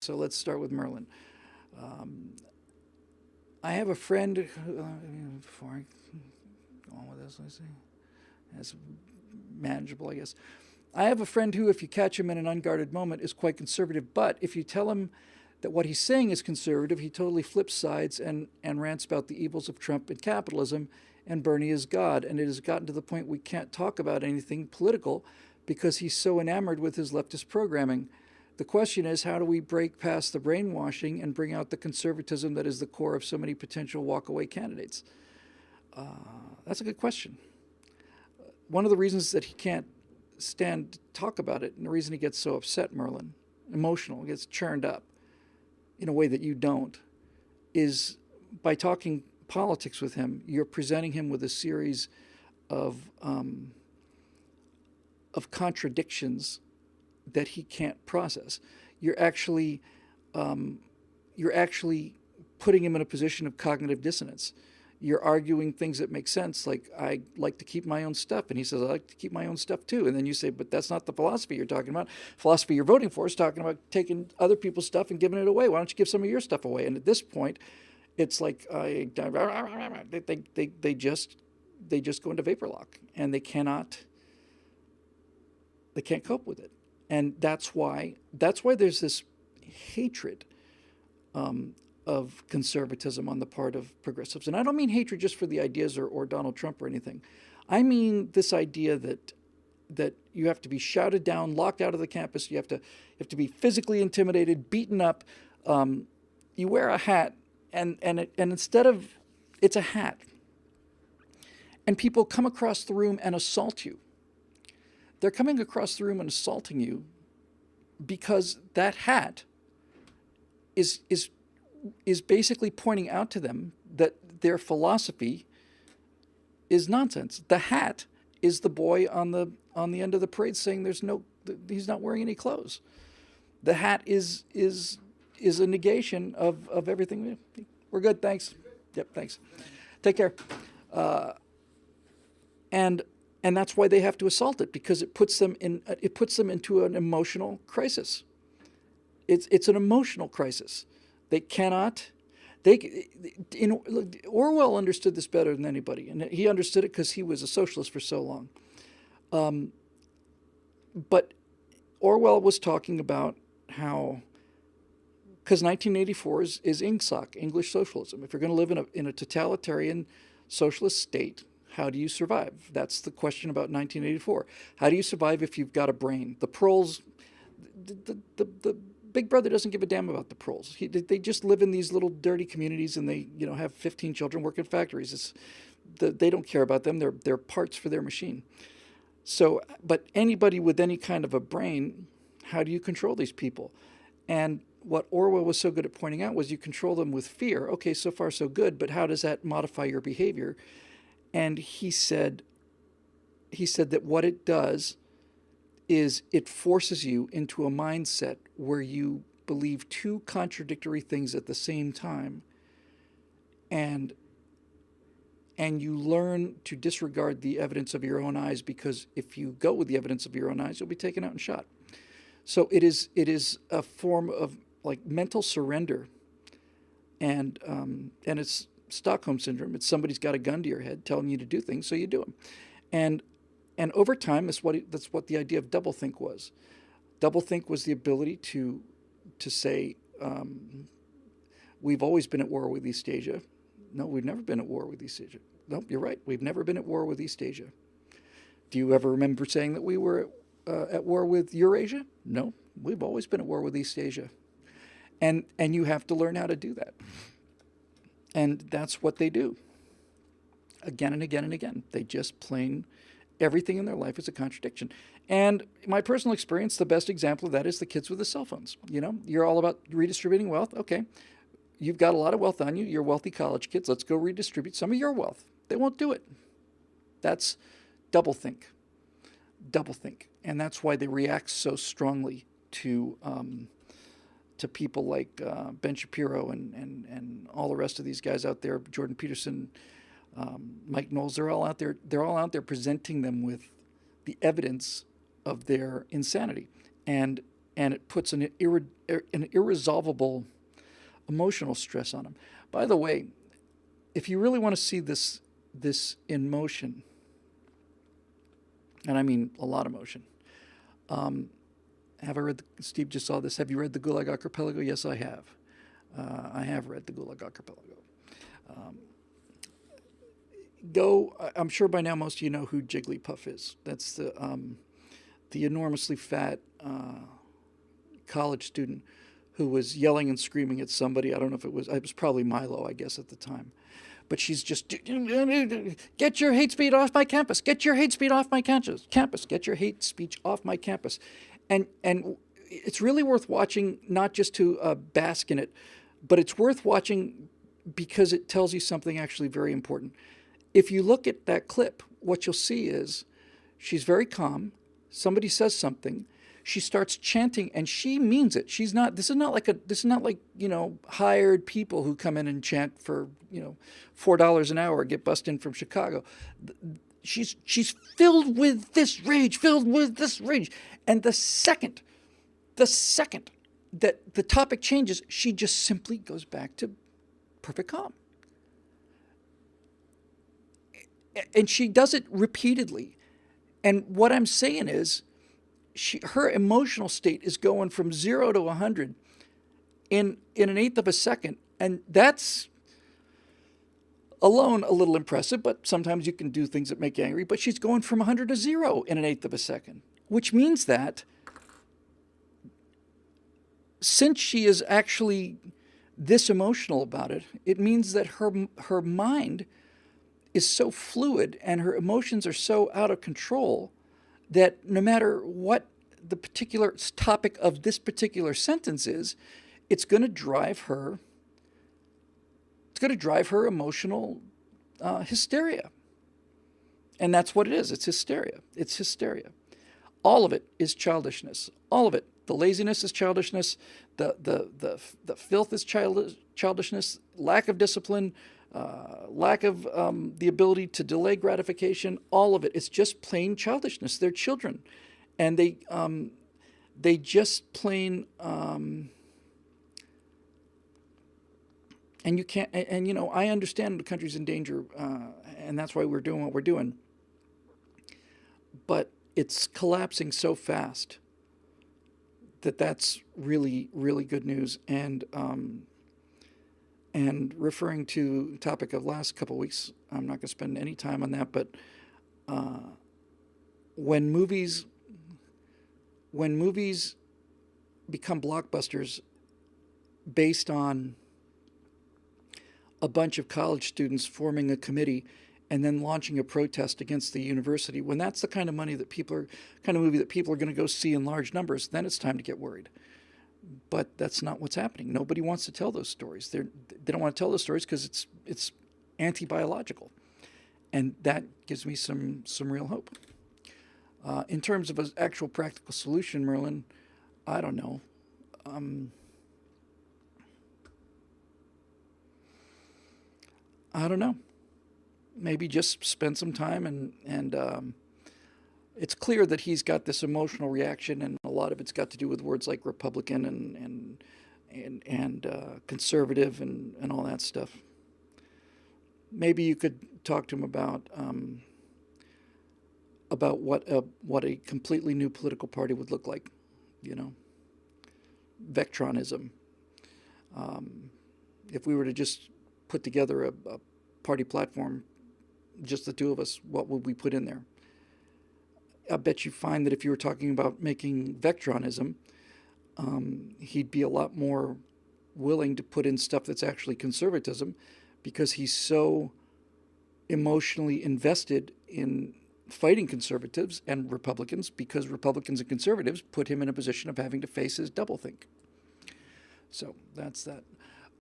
So let's start with Merlin. I have a friend who, before I go on with this, let's see. That's manageable, I guess. I have a friend who, if you catch him in an unguarded moment, is quite conservative, but if you tell him that what he's saying is conservative, he totally flips sides and rants about the evils of Trump and capitalism, and Bernie is God. And it has gotten to the point we can't talk about anything political because he's so enamored with his leftist programming. The question is, how do we break past the brainwashing and bring out the conservatism that is the core of so many potential walkaway candidates? That's a good question. One of the reasons that he can't stand to talk about it, and the reason he gets so upset, Merlin, emotional, gets churned up in a way that you don't, is by talking politics with him, you're presenting him with a series of contradictions that he can't process. You're actually putting him in a position of cognitive dissonance. You're arguing things that make sense, like, I like to keep my own stuff, and he says, I like to keep my own stuff too. And then you say, but that's not the philosophy you're talking about. Philosophy you're voting for is talking about taking other people's stuff and giving it away. Why don't you give some of your stuff away? And at this point, it's like they just go into vapor lock, and they can't cope with it. And that's why there's this hatred of conservatism on the part of progressives. And I don't mean hatred just for the ideas or Donald Trump or anything. I mean this idea that you have to be shouted down, locked out of the campus. You have to be physically intimidated, beaten up. You wear a hat, and instead of, it's a hat, and people come across the room and assault you. They're coming across the room and assaulting you because that hat is basically pointing out to them that their philosophy is nonsense. The hat is the boy on the end of the parade saying he's not wearing any clothes. The hat is a negation of everything. We're good, thanks. Yep, thanks. Take care. And that's why they have to assault it, because it puts them into an emotional crisis. It's an emotional crisis. They cannot. Orwell understood this better than anybody, and he understood it because he was a socialist for so long. But Orwell was talking about how, because 1984 is INGSOC, English socialism. If you're going to live in a totalitarian socialist state, how do you survive? That's the question about 1984. How do you survive if you've got a brain? The proles, the Big Brother doesn't give a damn about the proles. They just live in these little dirty communities, and they have 15 children work in factories. They don't care about them. They're parts for their machine. So, but anybody with any kind of a brain, how do you control these people? And what Orwell was so good at pointing out was you control them with fear. Okay, so far so good, but how does that modify your behavior? And he said that what it does is it forces you into a mindset where you believe two contradictory things at the same time, and you learn to disregard the evidence of your own eyes, because if you go with the evidence of your own eyes, you'll be taken out and shot. So it is a form of like mental surrender, and it's Stockholm syndrome. It's somebody's got a gun to your head telling you to do things, so you do them. And over time, that's what the idea of doublethink was. Doublethink was the ability to say, we've always been at war with East Asia. No, we've never been at war with East Asia. No, you're right. We've never been at war with East Asia. Do you ever remember saying that we were at war with Eurasia? No, we've always been at war with East Asia. And you have to learn how to do that. And that's what they do. Again and again and again. They just plain, everything in their life is a contradiction. And my personal experience, the best example of that is the kids with the cell phones. You're all about redistributing wealth. Okay, you've got a lot of wealth on you. You're wealthy college kids. Let's go redistribute some of your wealth. They won't do it. That's doublethink. And that's why they react so strongly to people like Ben Shapiro and all the rest of these guys out there, Jordan Peterson, Mike Knowles. They're all out there presenting them with the evidence of their insanity. And and it puts an irresolvable emotional stress on him. By the way, if you really want to see this in motion, and I mean a lot of motion, have I read? Steve just saw this. Have you read the Gulag Archipelago? Yes, I have. I have read the Gulag Archipelago. I'm sure by now most of you know who Jigglypuff is. That's the enormously fat college student who was yelling and screaming at somebody. I don't know if it was probably Milo, I guess, at the time. But she's just, get your hate speech off my campus. Get your hate speech off my campus. Get your hate speech off my campus. And it's really worth watching, not just to bask in it, but it's worth watching because it tells you something actually very important. If you look at that clip, what you'll see is she's very calm. Somebody says something. She starts chanting, and she means it. This is not like hired people who come in and chant for $4 an hour, get bussed in from Chicago. She's filled with this rage, and the second that the topic changes, she just simply goes back to perfect calm. And she does it repeatedly. And what I'm saying is, her emotional state is going from 0 to 100 in an eighth of a second. And that's alone a little impressive, but sometimes you can do things that make you angry. But she's going from 100 to 0 in an eighth of a second, which means that since she is actually this emotional about it, it means that her mind is so fluid and her emotions are so out of control that no matter what the particular topic of this particular sentence is, it's going to drive her emotional hysteria. And that's what it is. It's hysteria. All of it is childishness. All of it. The laziness is childishness. The filth is childishness. Lack of discipline. Lack of the ability to delay gratification, all of it. It's just plain childishness. They're children, and they just plain and you can't. And I understand the country's in danger, and that's why we're doing what we're doing. But it's collapsing so fast that's really, really good news. And referring to the topic of last couple of weeks, I'm not going to spend any time on that, but when movies become blockbusters based on a bunch of college students forming a committee and then launching a protest against the university, when that's the kind of movie that people are going to go see in large numbers, then it's time to get worried. But that's not what's happening. Nobody wants to tell those stories. They don't want to tell those stories because it's anti-biological, and that gives me some real hope. In terms of an actual practical solution, Merlin, I don't know. I don't know. Maybe just spend some time and it's clear that he's got this emotional reaction, and a lot of it's got to do with words like Republican and conservative and all that stuff. Maybe you could talk to him about what a completely new political party would look like, Vectronism. If we were to just put together a party platform, just the two of us, what would we put in there? I bet you find that if you were talking about making Vectronism, he'd be a lot more willing to put in stuff that's actually conservatism, because he's so emotionally invested in fighting conservatives and Republicans, because Republicans and conservatives put him in a position of having to face his doublethink. So that's that.